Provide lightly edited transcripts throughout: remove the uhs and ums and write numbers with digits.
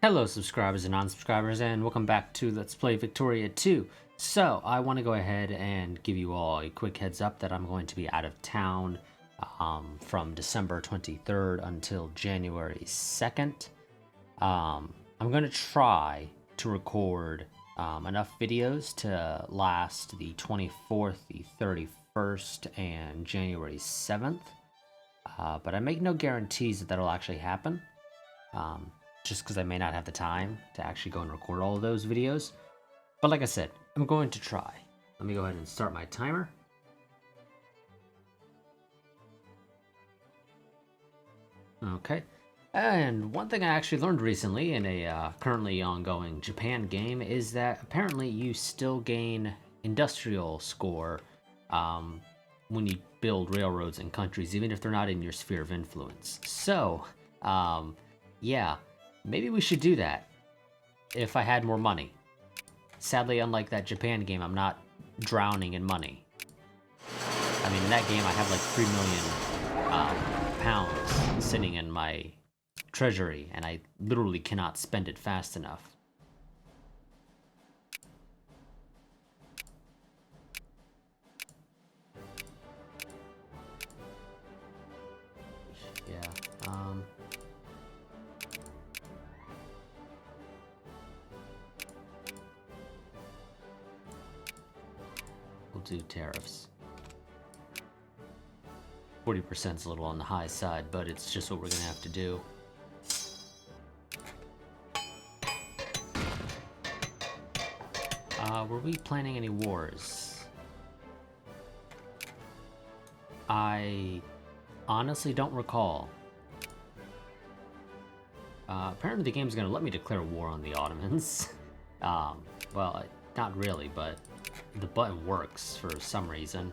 Hello subscribers and non-subscribers, and welcome back to Let's Play Victoria 2. So, I want to go ahead and give you all a quick heads up that I'm going to be out of town from December 23rd until January 2nd. I'm going to try to record enough videos to last the 24th, the 31st, and January 7th. But I make no guarantees that that'll actually happen. Just because I may not have the time to actually go and record all of those videos. But like I said, I'm going to try. Let me go ahead and start my timer. Okay. And one thing I actually learned recently in a currently ongoing Japan game is that apparently you still gain industrial score when you build railroads in countries, even if they're not in your sphere of influence. So, yeah. Maybe we should do that if I had more money. Sadly, unlike that Japan game, I'm not drowning in money. I mean, in that game, I have like 3 million pounds sitting in my treasury, and I literally cannot spend it fast enough. Yeah, we'll do tariffs. 40% is a little on the high side, but it's just what we're gonna have to do. Were we planning any wars? I honestly don't recall. Apparently the game's gonna let me declare war on the Ottomans. Well, not really, but the button works for some reason.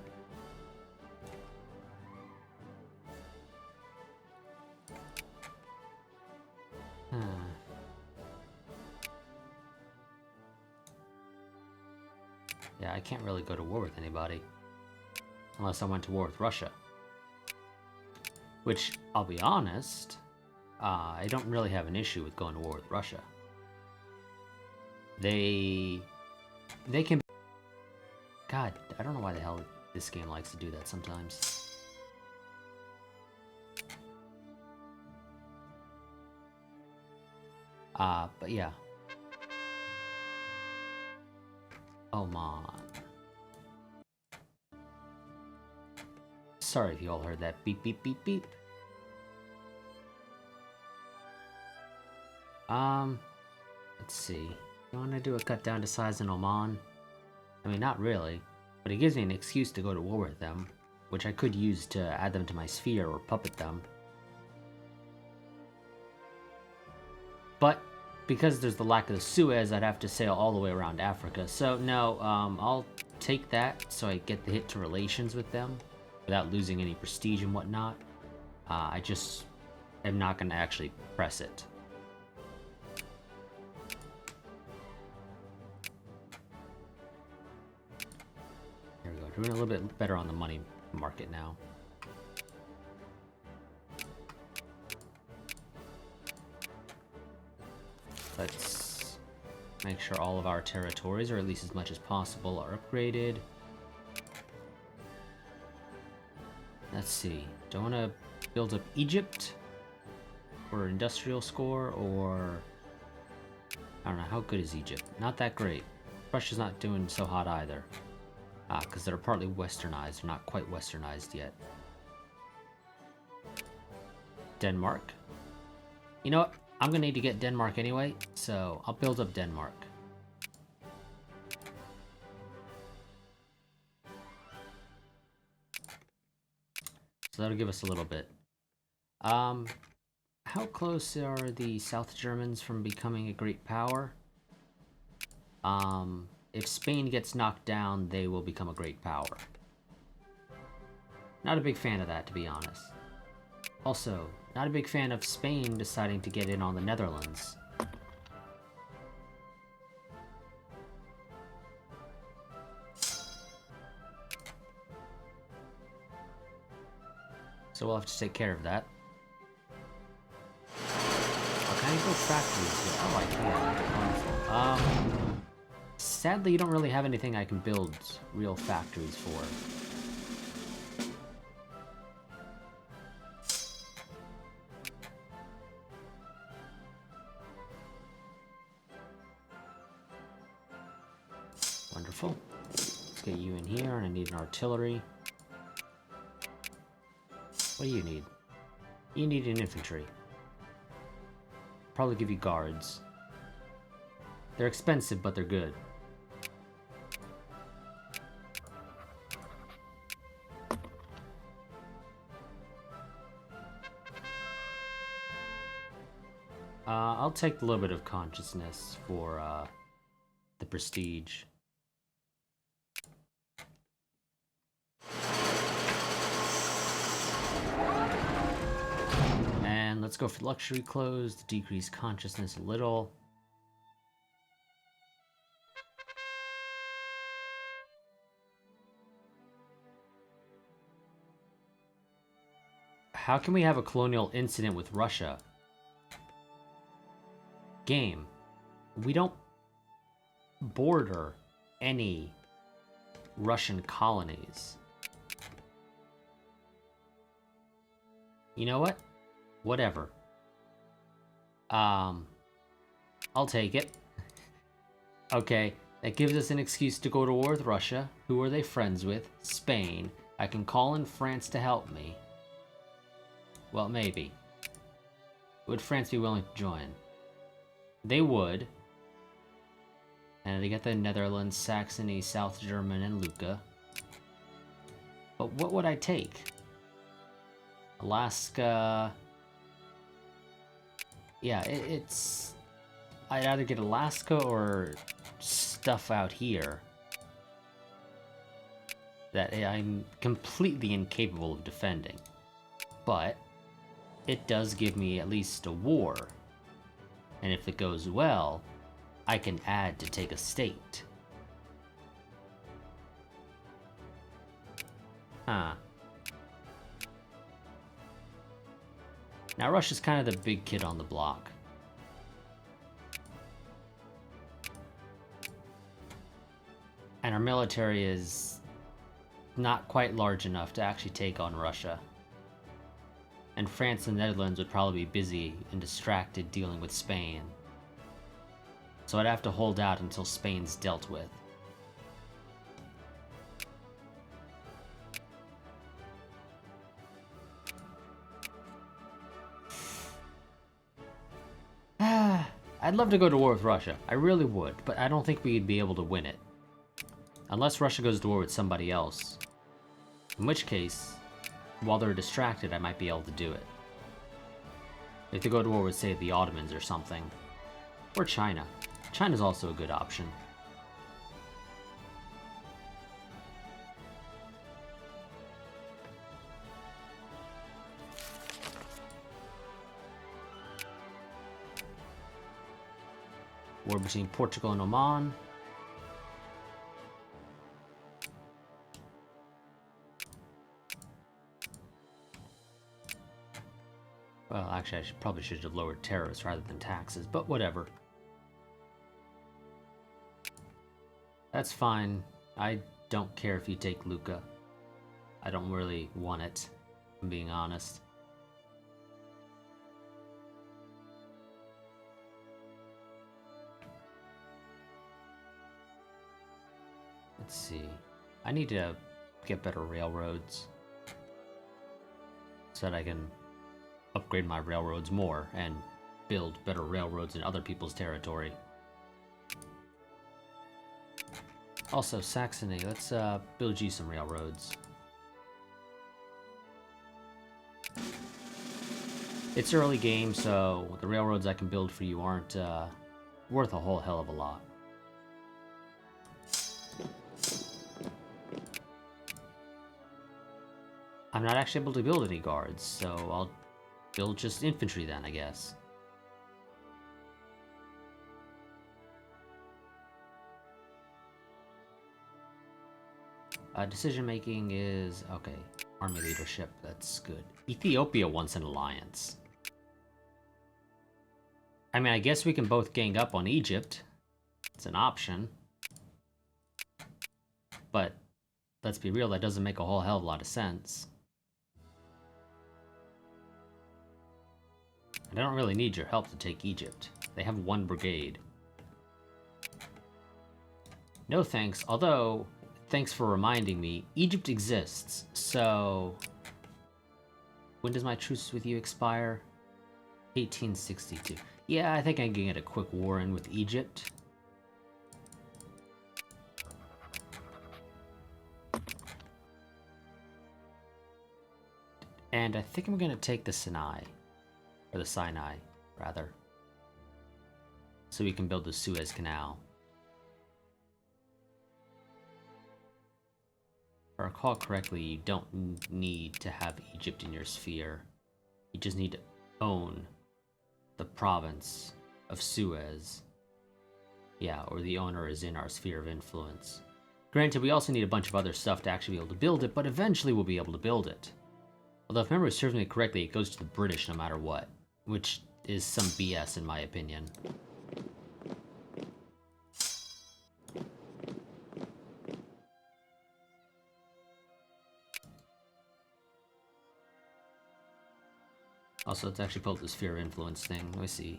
Yeah, I can't really go to war with anybody. Unless I went to war with Russia. Which, I'll be honest, I don't really have an issue with going to war with Russia. They can... God, I don't know why the hell this game likes to do that sometimes. But yeah. Oman. Sorry if you all heard that beep beep beep beep. Let's see. You want to do a cut down to size in Oman? I mean, not really, but it gives me an excuse to go to war with them, which I could use to add them to my sphere or puppet them. But because there's the lack of the Suez, I'd have to sail all the way around Africa. So no, I'll take that so I get the hit to relations with them without losing any prestige and whatnot. I just am not going to actually press it. There we go. Doing a little bit better on the money market now. Let's make sure all of our territories, or at least as much as possible, are upgraded. Let's see. Do I want to build up Egypt for industrial score, or... I don't know, how good is Egypt? Not that great. Russia's not doing so hot either. Because they're partly westernized. They're not quite westernized yet. Denmark. You know what? I'm gonna need to get Denmark anyway, so I'll build up Denmark. So that'll give us a little bit. How close are the South Germans from becoming a great power? If Spain gets knocked down, they will become a great power. Not a big fan of that, to be honest. Also, not a big fan of Spain deciding to get in on the Netherlands. So we'll have to take care of that. Okay. build factories here? Oh, I can. Wonderful. Sadly, you don't really have anything I can build real factories for. Wonderful. Let's get you in here, and I need an artillery. What do you need? You need an infantry. Probably give you guards. They're expensive, but they're good. I'll take a little bit of consciousness for the prestige. And let's go for luxury clothes to decrease consciousness a little. How can we have a colonial incident with Russia? Game. We don't border any Russian colonies. You know what? Whatever. I'll take it. Okay, that gives us an excuse to go to war with Russia. Who are they friends with? Spain. I can call in France to help me. Well, maybe. Would France be willing to join? They would. And they get the Netherlands, Saxony, South German, and Lucca. But what would I take? Alaska... Yeah, it's... I'd either get Alaska or stuff out here that I'm completely incapable of defending. But it does give me at least a war. And if it goes well, I can add to take a state. Huh. Now Russia's kind of the big kid on the block. And our military is not quite large enough to actually take on Russia. And France and the Netherlands would probably be busy and distracted dealing with Spain. So I'd have to hold out until Spain's dealt with. I'd love to go to war with Russia. I really would, but I don't think we'd be able to win it. Unless Russia goes to war with somebody else. In which case, while they're distracted, I might be able to do it. If they go to war with, say, the Ottomans or something. Or China. China's also a good option. War between Portugal and Oman. Well, actually, probably should have lowered tariffs rather than taxes, but whatever. That's fine. I don't care if you take Lucca. I don't really want it, if I'm being honest. Let's see. I need to get better railroads so that I can upgrade my railroads more and build better railroads in other people's territory. Also, Saxony, let's build you some railroads. It's early game, so the railroads I can build for you aren't worth a whole hell of a lot. I'm not actually able to build any guards, so I'll build just infantry then, I guess. Decision making is okay. Army leadership, that's good. Ethiopia wants an alliance. I mean, I guess we can both gang up on Egypt. It's an option. But let's be real, that doesn't make a whole hell of a lot of sense. And I don't really need your help to take Egypt. They have 1 brigade. No thanks, although, thanks for reminding me, Egypt exists, so... When does my truce with you expire? 1862. Yeah, I think I can get a quick war in with Egypt. And I think I'm gonna take the Sinai. Or the Sinai, rather. So we can build the Suez Canal. If I recall correctly, you don't need to have Egypt in your sphere. You just need to own the province of Suez. Yeah, or the owner is in our sphere of influence. Granted, we also need a bunch of other stuff to actually be able to build it, but eventually we'll be able to build it. Although if memory serves me correctly, it goes to the British no matter what, which is some BS in my opinion. Also, let's actually pull up the sphere of influence thing. Let me see.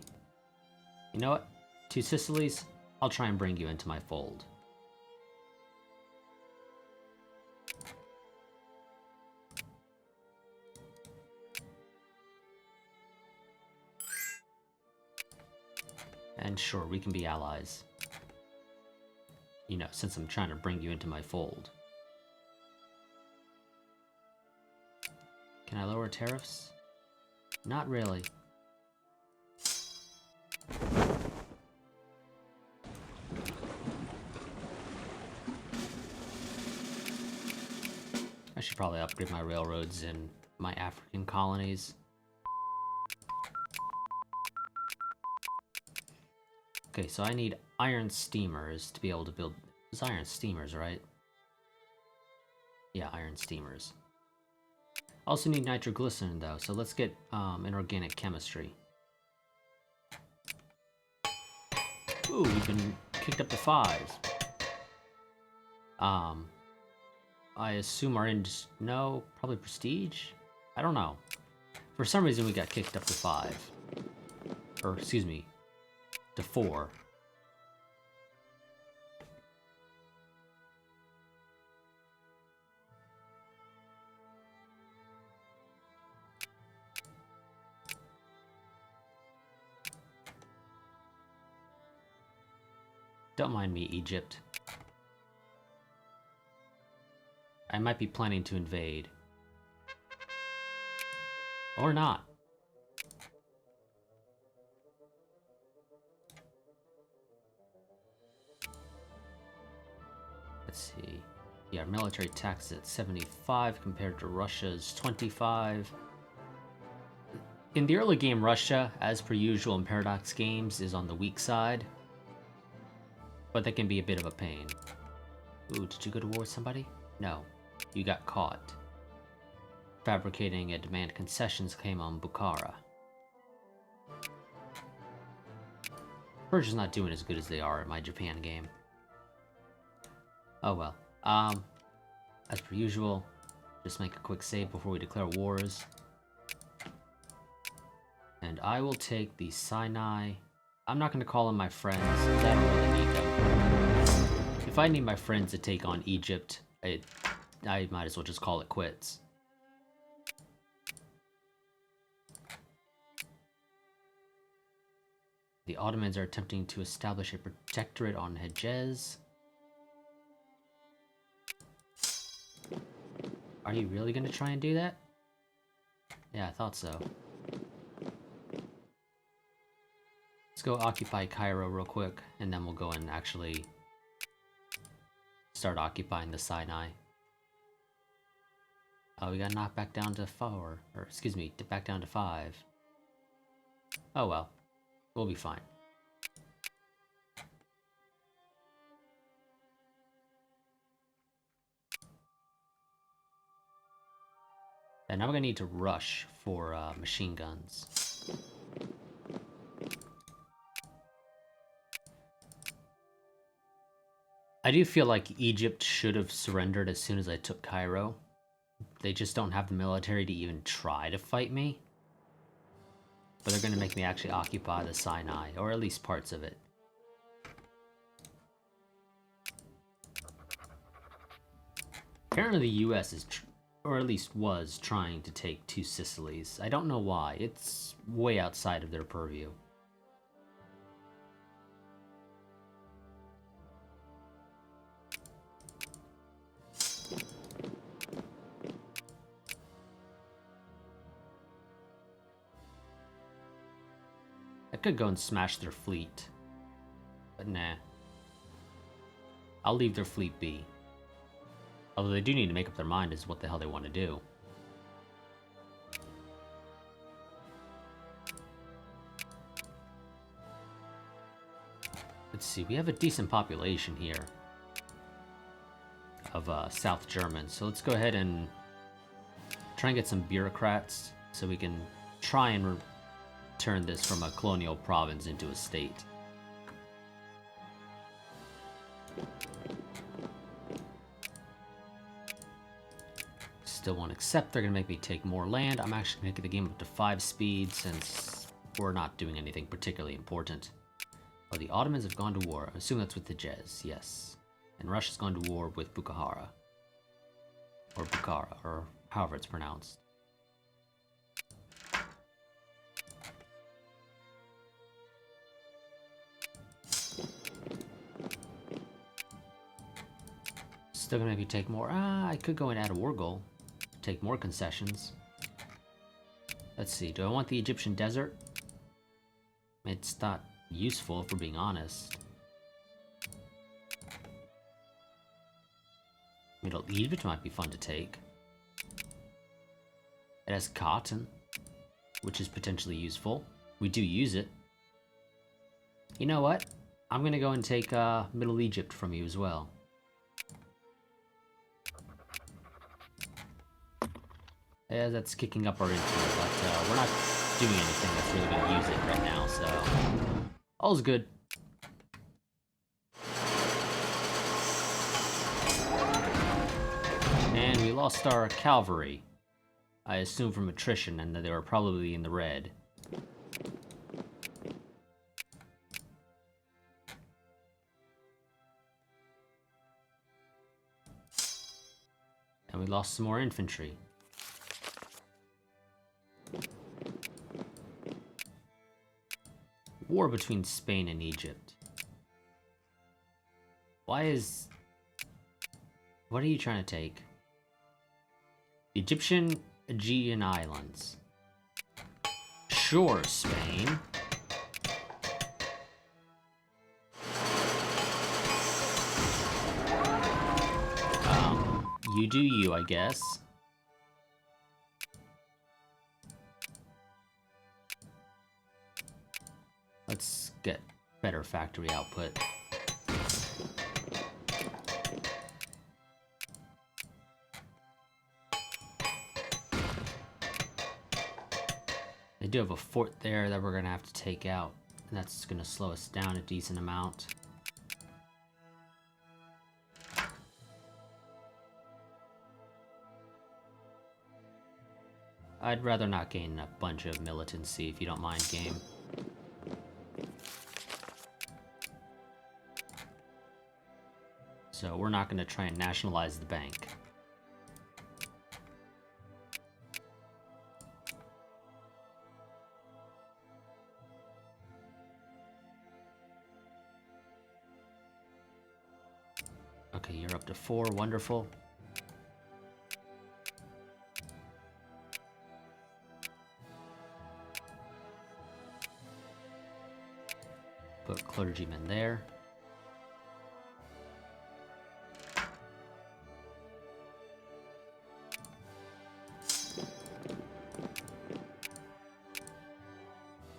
You know what? 2 Sicilies, I'll try and bring you into my fold. And sure, we can be allies. You know, since I'm trying to bring you into my fold. Can I lower tariffs? Not really. I should probably upgrade my railroads in my African colonies. Okay, so I need iron steamers to be able to build... It's iron steamers, right? Yeah, iron steamers. Also need nitroglycerin though, so let's get inorganic chemistry. Ooh, we've been kicked up to 5s. I assume our no, probably prestige? I don't know. For some reason we got kicked up to 5. Or, excuse me, to 4. Don't mind me, Egypt. I might be planning to invade. Or not. Let's see. Yeah, our military tax is at 75 compared to Russia's 25. In the early game, Russia, as per usual in Paradox games, is on the weak side. But that can be a bit of a pain. Ooh, did you go to war with somebody? No. You got caught. Fabricating a demand concessions claim on Bukhara. Persia's not doing as good as they are in my Japan game. Oh well. As per usual, just make a quick save before we declare wars. And I will take the Sinai. I'm not going to call them my friends. I don't really need them. If I need my friends to take on Egypt, I might as well just call it quits. The Ottomans are attempting to establish a protectorate on Hejaz. Are you really going to try and do that? Yeah, I thought so. Let's go occupy Cairo real quick, and then we'll go and actually start occupying the Sinai. Oh, we got knocked back down to 4. Or, excuse me, back down to 5. Oh well. We'll be fine. And now we're gonna need to rush for machine guns. I do feel like Egypt should have surrendered as soon as I took Cairo. They just don't have the military to even try to fight me. But they're going to make me actually occupy the Sinai, or at least parts of it. Apparently the US is, or at least was, trying to take 2 Sicilies. I don't know why. It's way outside of their purview. I could go and smash their fleet. But nah. I'll leave their fleet be. Although they do need to make up their mind as what the hell they want to do. Let's see, we have a decent population here of South Germans. So let's go ahead and try and get some bureaucrats so we can try and turn this from a colonial province into a state. Still won't accept. They're going to make me take more land. I'm actually going to get the game up to 5 speed since we're not doing anything particularly important. Oh, the Ottomans have gone to war. I assume that's with the Jez, yes. And Russia's gone to war with Bukhara. Or Bukhara, or however it's pronounced. Still gonna maybe take more. I could go and add a war goal. Take more concessions. Let's see, do I want the Egyptian desert? It's not useful if we're being honest. Middle Egypt might be fun to take. It has cotton, which is potentially useful. We do use it. You know what? I'm gonna go and take Middle Egypt from you as well. Yeah, that's kicking up our influence, but we're not doing anything that's really going to use it right now, so all's good. And we lost our cavalry. I assume from attrition, and that they were probably in the red. And we lost some more infantry. War between Spain and Egypt. What are you trying to take? The Egyptian Aegean Islands. Sure, Spain. You do you, I guess. Let's get better factory output. They do have a fort there that we're gonna have to take out, and that's gonna slow us down a decent amount. I'd rather not gain a bunch of militancy if you don't mind, game. So we're not going to try and nationalize the bank. Okay, you're up to 4, wonderful. Put clergymen there.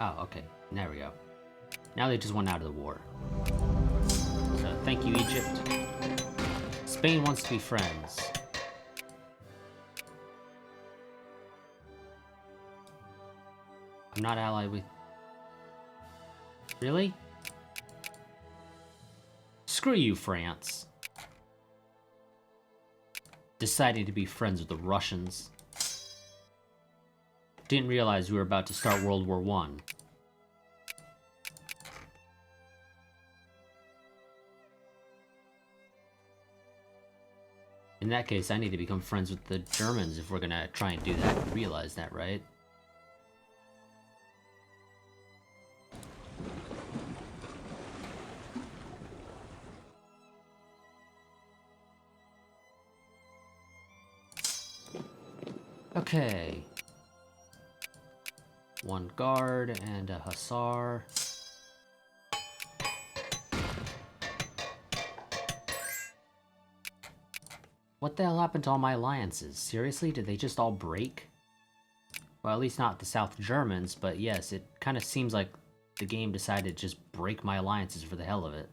Oh, okay. There we go. Now they just went out of the war. So, thank you, Egypt. Spain wants to be friends. I'm not allied with... Really? Screw you, France. deciding to be friends with the Russians. Didn't realize we were about to start World War I. In that case, I need to become friends with the Germans if we're gonna try and do that. You realize that, right? Okay. One guard and a hussar. What the hell happened to all my alliances? Seriously, did they just all break? Well, at least not the South Germans, but yes, it kind of seems like the game decided to just break my alliances for the hell of it.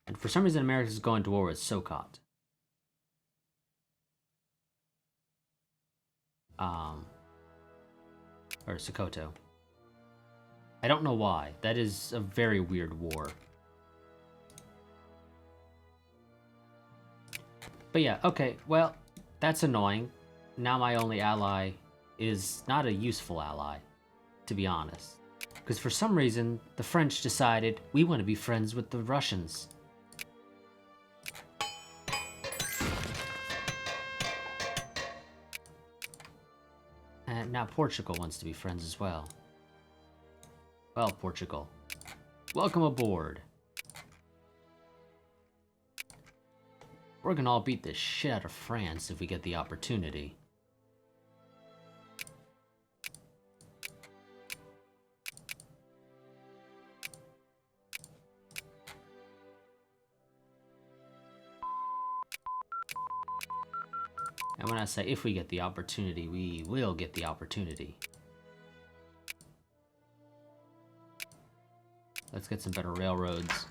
And for some reason, America's going to war with Sokot. Or Sokoto. I don't know why. That is a very weird war. But yeah, okay, well, that's annoying. Now my only ally is not a useful ally, to be honest. Because for some reason, the French decided we want to be friends with the Russians. And now Portugal wants to be friends as well. Well, Portugal, welcome aboard. We're gonna all beat the shit out of France if we get the opportunity. And when I say if we get the opportunity, we will get the opportunity. Let's get some better railroads.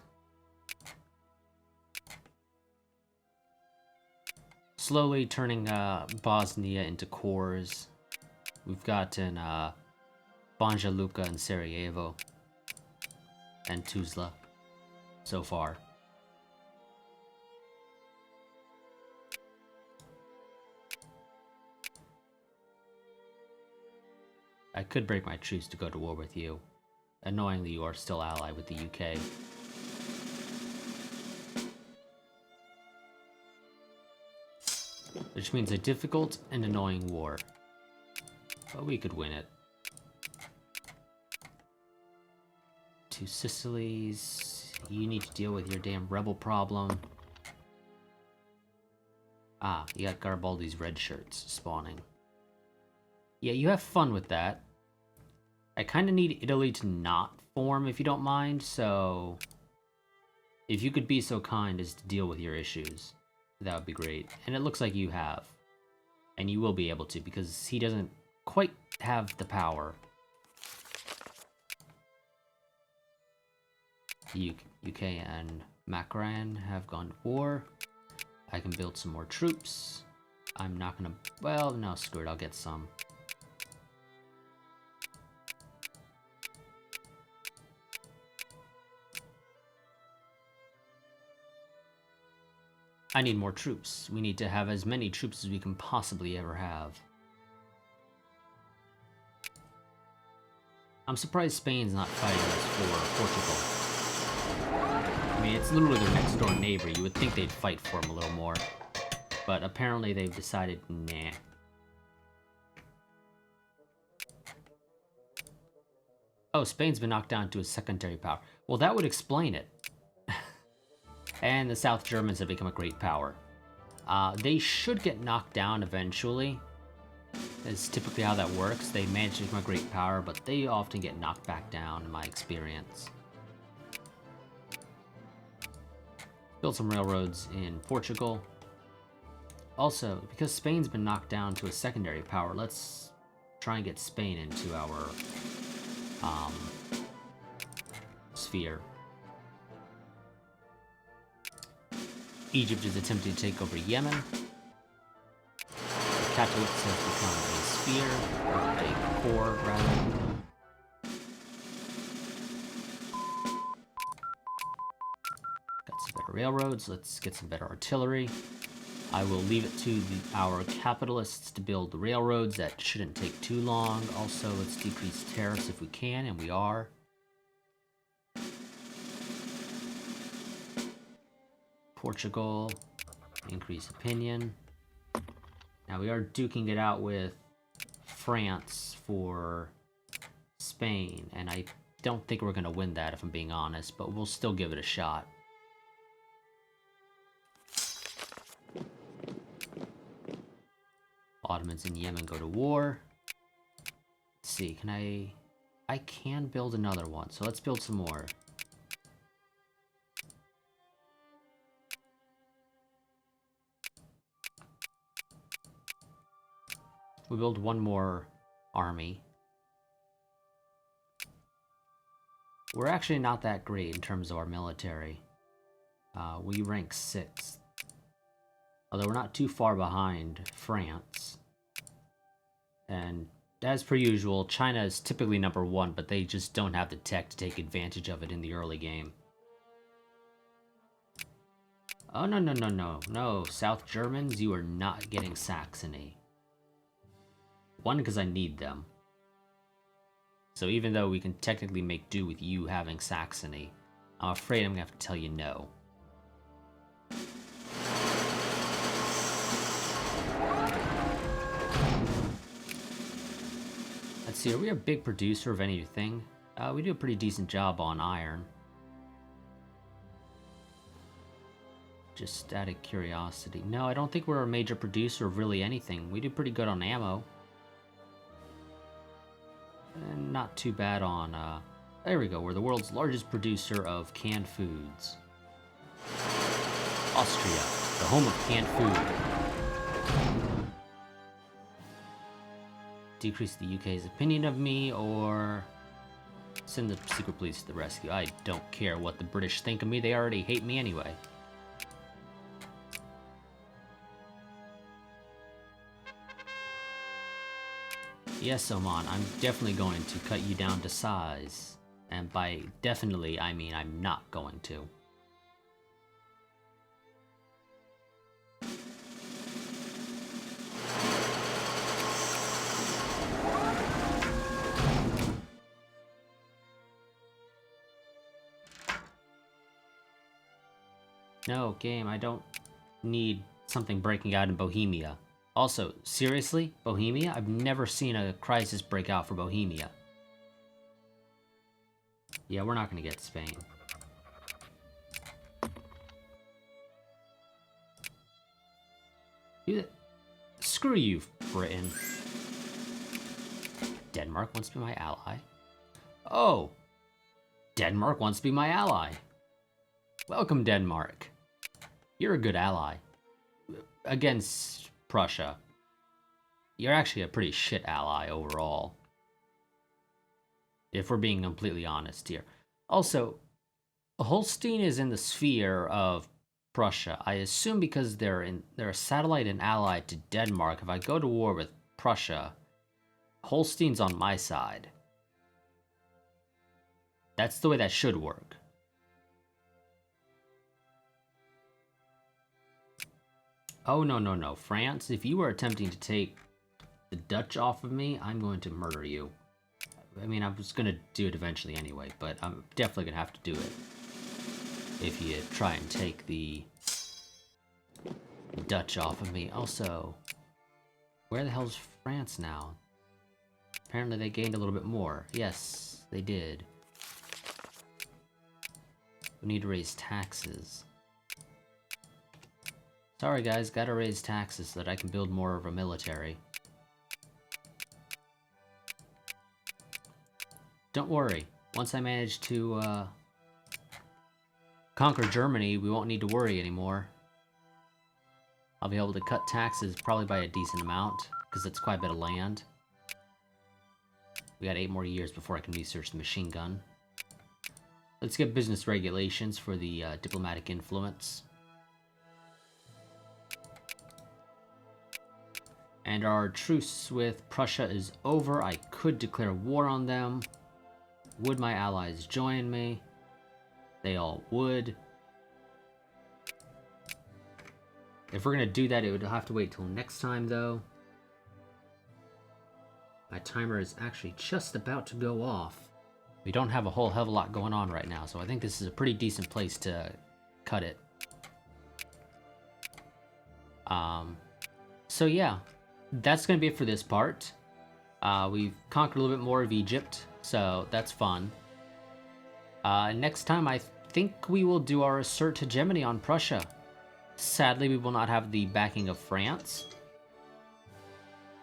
Slowly turning Bosnia into cores. We've gotten Banja Luka and Sarajevo. And Tuzla so far. I could break my truce to go to war with you. Annoyingly, you are still allied with the UK. Which means a difficult and annoying war. But we could win it. Two Sicilies. You need to deal with your damn rebel problem. Ah, you got Garibaldi's red shirts spawning. Yeah, you have fun with that. I kind of need Italy to not form, if you don't mind, so... if you could be so kind as to deal with your issues, that would be great. And it looks like you have. And you will be able to, because he doesn't quite have the power. UK and Macran have gone to war. I can build some more troops. I'm not gonna... well, no, screw it, I'll get some. I need more troops. We need to have as many troops as we can possibly ever have. I'm surprised Spain's not fighting us for Portugal. I mean, it's literally their next door neighbor. You would think they'd fight for him a little more. But apparently they've decided, nah. Oh, Spain's been knocked down to a secondary power. Well, that would explain it. And the South Germans have become a great power. They should get knocked down eventually. That's typically how that works. They manage to become a great power, but they often get knocked back down in my experience. Build some railroads in Portugal. Also, because Spain's been knocked down to a secondary power, let's try and get Spain into our sphere. Egypt is attempting to take over Yemen. The Catholics have become a sphere, or a core, rather. Got some better railroads. Let's get some better artillery. I will leave it to our capitalists to build the railroads. That shouldn't take too long. Also, let's decrease tariffs if we can, and we are. Portugal, increase opinion. Now we are duking it out with France for Spain, and I don't think we're going to win that if I'm being honest, but we'll still give it a shot. Ottomans in Yemen go to war. Let's see, can I can build another one, so let's build some more. We build one more army. We're actually not that great in terms of our military. We rank 6th. Although we're not too far behind France. And as per usual, China is typically number 1, but they just don't have the tech to take advantage of it in the early game. Oh, no, no, no, no. No, South Germans, you are not getting Saxony. 1, because I need them. So even though we can technically make do with you having Saxony, I'm afraid I'm going to have to tell you no. Let's see, are we a big producer of anything? We do a pretty decent job on iron. Just out of curiosity. No, I don't think we're a major producer of really anything. We do pretty good on ammo. And not too bad on, there we go, we're the world's largest producer of canned foods. Austria, the home of canned food. Decrease the UK's opinion of me, or send the secret police to the rescue. I don't care what the British think of me, they already hate me anyway. Yes, Oman, I'm definitely going to cut you down to size. And by definitely, I mean I'm not going to. No, game, I don't need something breaking out in Bohemia. Also, seriously? Bohemia? I've never seen a crisis break out for Bohemia. Yeah, we're not gonna get Spain. Screw you, Britain. Denmark wants to be my ally. Oh! Denmark wants to be my ally. Welcome, Denmark. You're a good ally. Against Prussia. You're actually a pretty shit ally overall. If we're being completely honest here. Also, Holstein is in the sphere of Prussia. I assume because they're a satellite and ally to Denmark, if I go to war with Prussia, Holstein's on my side. That's the way that should work. Oh, no, no, no. France, if you are attempting to take the Dutch off of me, I'm going to murder you. I mean, I was going to do it eventually anyway, but I'm definitely going to have to do it. If you try and take the Dutch off of me. Also, where the hell's France now? Apparently they gained a little bit more. Yes, they did. We need to raise taxes. Sorry guys, gotta raise taxes so that I can build more of a military. Don't worry, once I manage to conquer Germany, we won't need to worry anymore. I'll be able to cut taxes probably by a decent amount, because it's quite a bit of land. We got 8 more years before I can research the machine gun. Let's get business regulations for the diplomatic influence. And our truce with Prussia is over. I could declare war on them. Would my allies join me? They all would. If we're gonna do that, it would have to wait till next time, though. My timer is actually just about to go off. We don't have a whole hell of a lot going on right now, so I think this is a pretty decent place to cut it. So yeah, that's gonna be it for this part. We've conquered a little bit more of Egypt, so that's fun. Next time, I think we will do our assert hegemony on Prussia. Sadly, we will not have the backing of France,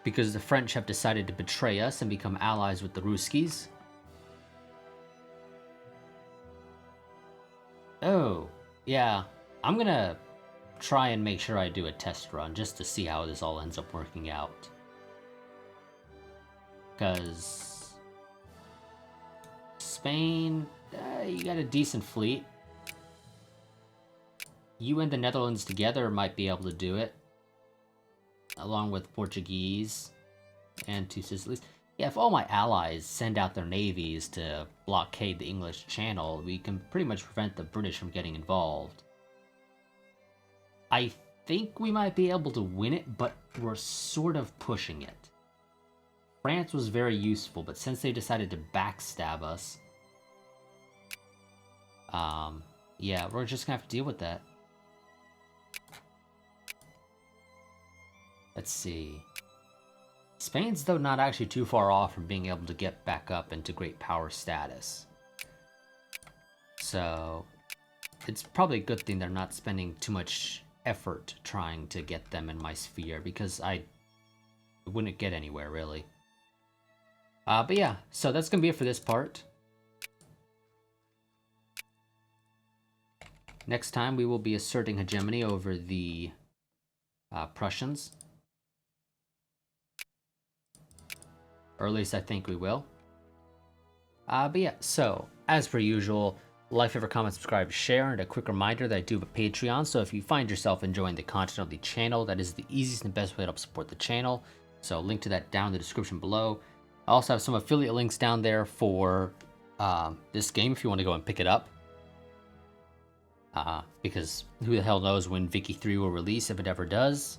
because the French have decided to betray us and become allies with the Ruskies. Oh, yeah, I'm gonna try and make sure I do a test run just to see how this all ends up working out. Because Spain, you got a decent fleet. You and the Netherlands together might be able to do it, along with Portuguese and two Sicilies. Yeah, if all my allies send out their navies to blockade the English Channel, we can pretty much prevent the British from getting involved. I think we might be able to win it, but we're sort of pushing it. France was very useful, but since they decided to backstab us, yeah, we're just gonna have to deal with that. Let's see. Spain's, though, not actually too far off from being able to get back up into great power status. So, it's probably a good thing they're not spending too much effort trying to get them in my sphere, because I wouldn't get anywhere, really. But yeah, so that's going to be it for this part. Next time, we will be asserting hegemony over the Prussians. Or at least I think we will. But yeah, so, as per usual, like, favorite, comment, subscribe, share, and a quick reminder that I do have a Patreon, so if you find yourself enjoying the content of the channel, that is the easiest and best way to help support the channel. So link to that down in the description below. I also have some affiliate links down there for this game if you want to go and pick it up. Because who the hell knows when Vicky 3 will release, if it ever does.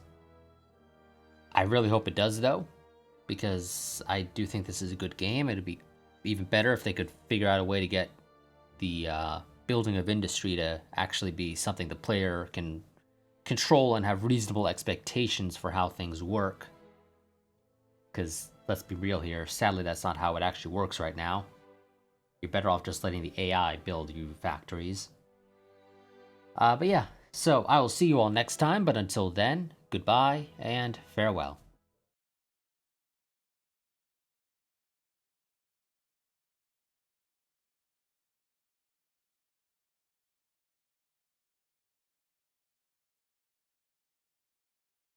I really hope it does, though, because I do think this is a good game. It'd be even better if they could figure out a way to get the building of industry to actually be something the player can control and have reasonable expectations for how things work. Because, let's be real here, sadly that's not how it actually works right now. You're better off just letting the AI build you factories. But yeah, so I will see you all next time, but until then, goodbye and farewell.